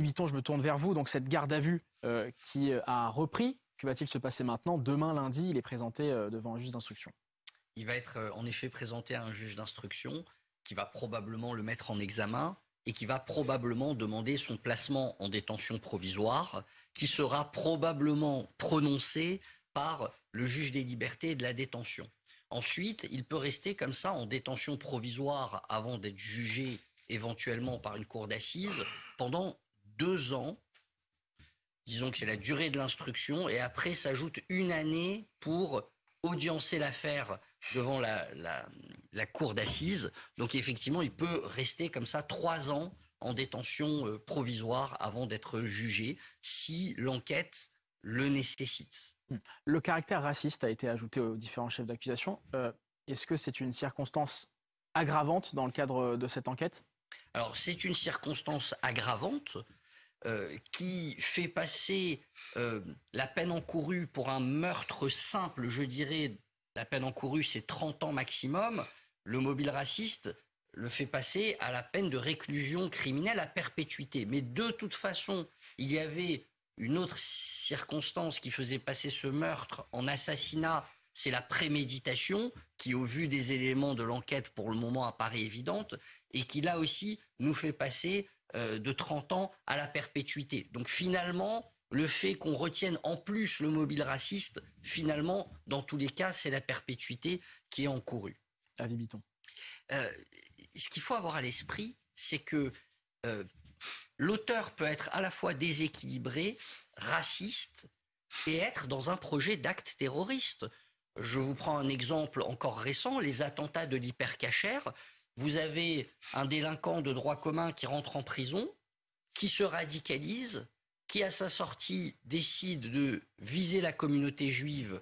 Biton, je me tourne vers vous. Donc cette garde à vue qui a repris, que va-t-il se passer maintenant? Demain, lundi, il est présenté devant un juge d'instruction. Il va être en effet présenté à un juge d'instruction qui va probablement le mettre en examen et qui va probablement demander son placement en détention provisoire, qui sera probablement prononcé par le juge des libertés et de la détention. Ensuite, il peut rester comme ça en détention provisoire avant d'être jugé éventuellement par une cour d'assises pendant 2 ans. Disons que c'est la durée de l'instruction et après s'ajoute 1 année pour audiencer l'affaire devant la cour d'assises. Donc effectivement, il peut rester comme ça 3 ans en détention provisoire avant d'être jugé si l'enquête le nécessite. Le caractère raciste a été ajouté aux différents chefs d'accusation. Est-ce que c'est une circonstance aggravante dans le cadre de cette enquête? Alors c'est une circonstance aggravante qui fait passer la peine encourue pour un meurtre simple, je dirais, la peine encourue c'est 30 ans maximum. Le mobile raciste le fait passer à la peine de réclusion criminelle à perpétuité. Mais de toute façon, il y avait une autre circonstance qui faisait passer ce meurtre en assassinat, c'est la préméditation, qui au vu des éléments de l'enquête pour le moment apparaît évidente, et qui là aussi nous fait passer de 30 ans à la perpétuité. Donc finalement, le fait qu'on retienne en plus le mobile raciste, finalement, dans tous les cas, c'est la perpétuité qui est encourue. Avis Biton. Ce qu'il faut avoir à l'esprit, c'est que l'auteur peut être à la fois déséquilibré, raciste, et être dans un projet d'acte terroriste. Je vous prends un exemple encore récent, les attentats de l'hypercachère. Vous avez un délinquant de droit commun qui rentre en prison, qui se radicalise, qui à sa sortie décide de viser la communauté juive,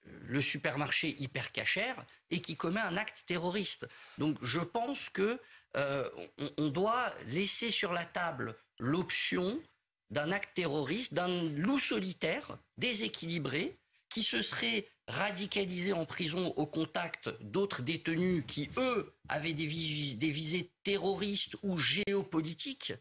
le supermarché hypercachère, et qui commet un acte terroriste. Donc je pense que on doit laisser sur la table l'option d'un acte terroriste, d'un loup solitaire, déséquilibré, qui se serait radicalisé en prison au contact d'autres détenus qui, eux, avaient des visées terroristes ou géopolitiques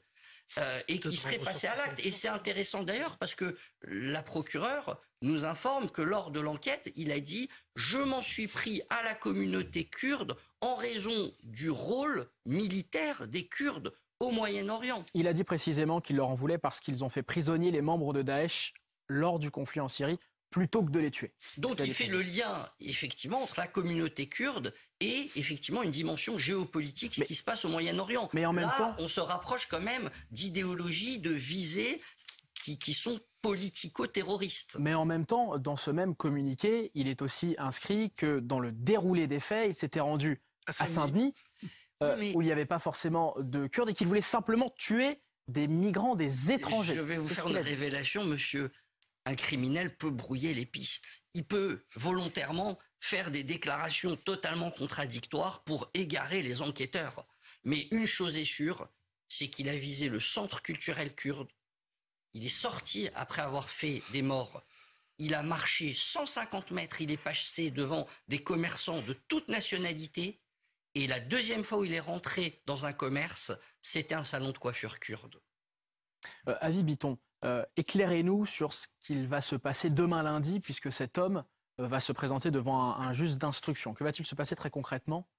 et qui seraient passés à l'acte. Et c'est intéressant d'ailleurs parce que la procureure nous informe que lors de l'enquête, il a dit « Je m'en suis pris à la communauté kurde en raison du rôle militaire des Kurdes au Moyen-Orient ». Il a dit précisément qu'il leur en voulait parce qu'ils ont fait prisonnier les membres de Daesh lors du conflit en Syrie, plutôt que de les tuer. Donc il fait le lien effectivement entre la communauté kurde et effectivement une dimension géopolitique, ce qui se passe au Moyen-Orient. Mais en même temps, on se rapproche quand même d'idéologies, de visées qui sont politico-terroristes. Mais en même temps, dans ce même communiqué, il est aussi inscrit que dans le déroulé des faits, il s'était rendu à Saint-Denis, où il n'y avait pas forcément de Kurdes et qu'il voulait simplement tuer des migrants, des étrangers. Je vais vous faire une révélation, monsieur. Un criminel peut brouiller les pistes. Il peut volontairement faire des déclarations totalement contradictoires pour égarer les enquêteurs. Mais une chose est sûre, c'est qu'il a visé le centre culturel kurde. Il est sorti après avoir fait des morts. Il a marché 150 mètres, il est passé devant des commerçants de toute nationalité. Et la deuxième fois où il est rentré dans un commerce, c'était un salon de coiffure kurde. Avis Biton, éclairez-nous sur ce qu'il va se passer demain lundi, puisque cet homme va se présenter devant un juge d'instruction. Que va-t-il se passer très concrètement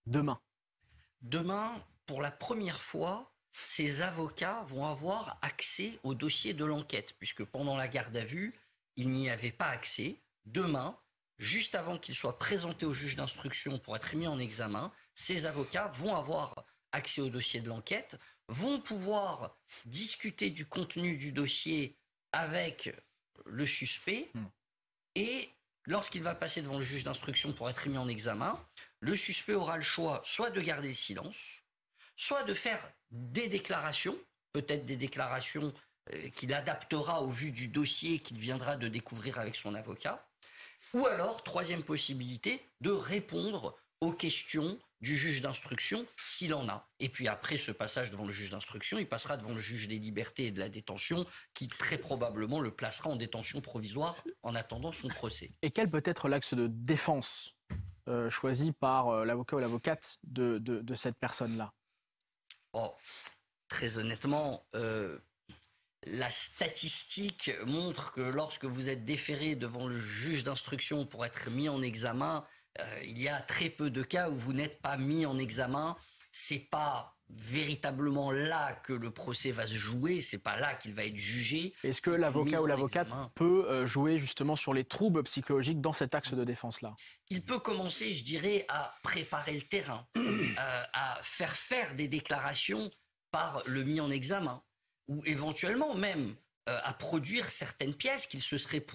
demain? Demain, pour la première fois, ses avocats vont avoir accès au dossier de l'enquête, puisque pendant la garde à vue, il n'y avait pas accès. Demain, juste avant qu'il soit présenté au juge d'instruction pour être mis en examen, ses avocats vont avoir accès au dossier de l'enquête, vont pouvoir discuter du contenu du dossier avec le suspect et lorsqu'il va passer devant le juge d'instruction pour être mis en examen, le suspect aura le choix soit de garder le silence, soit de faire des déclarations, peut-être des déclarations qu'il adaptera au vu du dossier qu'il viendra de découvrir avec son avocat, ou alors, troisième possibilité, de répondre aux questions du juge d'instruction s'il en a. Et puis après ce passage devant le juge d'instruction, il passera devant le juge des libertés et de la détention qui très probablement le placera en détention provisoire en attendant son procès. Et quel peut être l'axe de défense choisi par l'avocat ou l'avocate de cette personne-là? Très honnêtement, la statistique montre que lorsque vous êtes déféré devant le juge d'instruction pour être mis en examen, il y a très peu de cas où vous n'êtes pas mis en examen. C'est pas véritablement là que le procès va se jouer, c'est pas là qu'il va être jugé. Est-ce que l'avocat ou l'avocate peut jouer justement sur les troubles psychologiques dans cet axe de défense-là? Il peut commencer, je dirais, à préparer le terrain, à faire des déclarations par le mis en examen, ou éventuellement même à produire certaines pièces qu'il se serait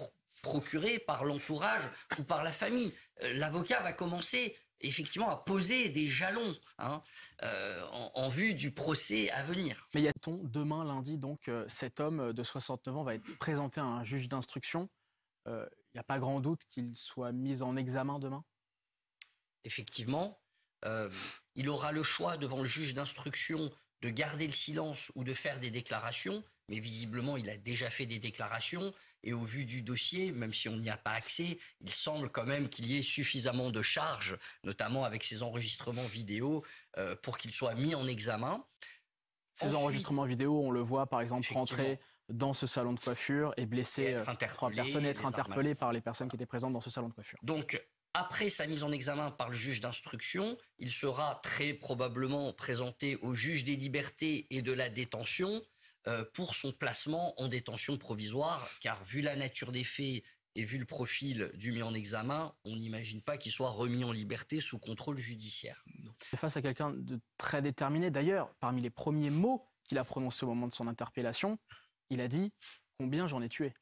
procurées par l'entourage ou par la famille. L'avocat va commencer effectivement à poser des jalons en vue du procès à venir. Mais y a-t-on demain lundi, donc, cet homme de 69 ans va être présenté à un juge d'instruction. Il n'y a pas grand doute qu'il soit mis en examen demain? Effectivement, il aura le choix devant le juge d'instruction de garder le silence ou de faire des déclarations, mais visiblement il a déjà fait des déclarations, et au vu du dossier, même si on n'y a pas accès, il semble quand même qu'il y ait suffisamment de charges, notamment avec ces enregistrements vidéo, pour qu'il soit mis en examen. Ces enregistrements vidéo, on le voit par exemple rentrer dans ce salon de coiffure et blesser 3 personnes et être interpellé par les personnes qui étaient présentes dans ce salon de coiffure. Donc, après sa mise en examen par le juge d'instruction, il sera très probablement présenté au juge des libertés et de la détention pour son placement en détention provisoire, car vu la nature des faits et vu le profil du mis en examen, on n'imagine pas qu'il soit remis en liberté sous contrôle judiciaire. Face à quelqu'un de très déterminé, d'ailleurs, parmi les premiers mots qu'il a prononcés au moment de son interpellation, il a dit « Combien j'en ai tué ?»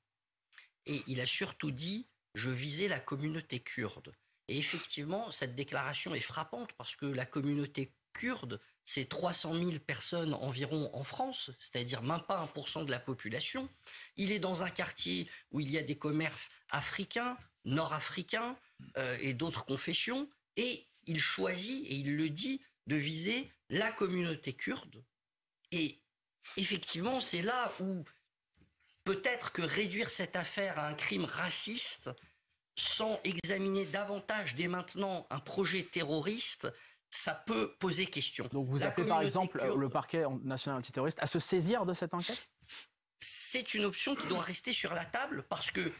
Et il a surtout dit « Je visais la communauté kurde ». Et effectivement, cette déclaration est frappante parce que la communauté kurde, c'est 300 000 personnes environ en France, c'est-à-dire même pas 1% de la population. Il est dans un quartier où il y a des commerces africains, nord-africains et d'autres confessions, et il choisit, et il le dit, de viser la communauté kurde. Et effectivement, c'est là où peut-être que réduire cette affaire à un crime raciste sans examiner davantage dès maintenant un projet terroriste, ça peut poser question. Donc vous appelez par exemple le parquet national antiterroriste à se saisir de cette enquête? C'est une option qui doit rester sur la table parce que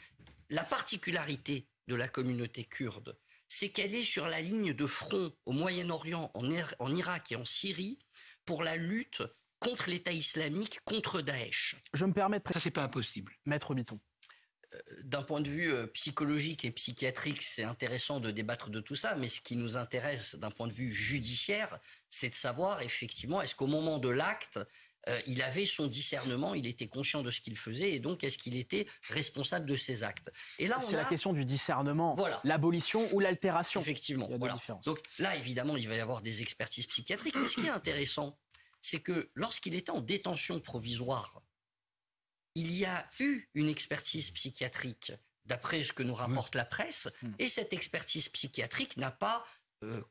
la particularité de la communauté kurde, c'est qu'elle est sur la ligne de front au Moyen-Orient, en Irak et en Syrie pour la lutte contre l'État islamique, contre Daesh. Je me permets de... Ça, c'est pas impossible. Maître Bitton. D'un point de vue psychologique et psychiatrique, c'est intéressant de débattre de tout ça, mais ce qui nous intéresse d'un point de vue judiciaire, c'est de savoir effectivement, est-ce qu'au moment de l'acte, il avait son discernement, il était conscient de ce qu'il faisait, et donc est-ce qu'il était responsable de ses actes? Et là, c'est la question du discernement, voilà. L'abolition ou l'altération. Effectivement, il y a voilà. deux différences. Donc là, évidemment, il va y avoir des expertises psychiatriques, mais ce qui est intéressant, c'est que lorsqu'il était en détention provisoire, il y a eu une expertise psychiatrique, d'après ce que nous rapporte la presse, et cette expertise psychiatrique n'a pas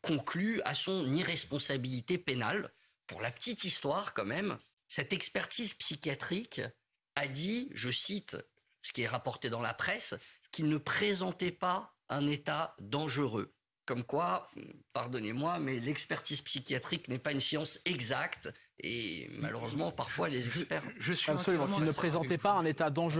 conclu à son irresponsabilité pénale. Pour la petite histoire, quand même, cette expertise psychiatrique a dit, je cite ce qui est rapporté dans la presse, qu'il ne présentait pas un état dangereux. Comme quoi, pardonnez-moi, mais l'expertise psychiatrique n'est pas une science exacte et malheureusement, parfois, les experts... Absolument, qu'il ne présentait pas un état dangereux.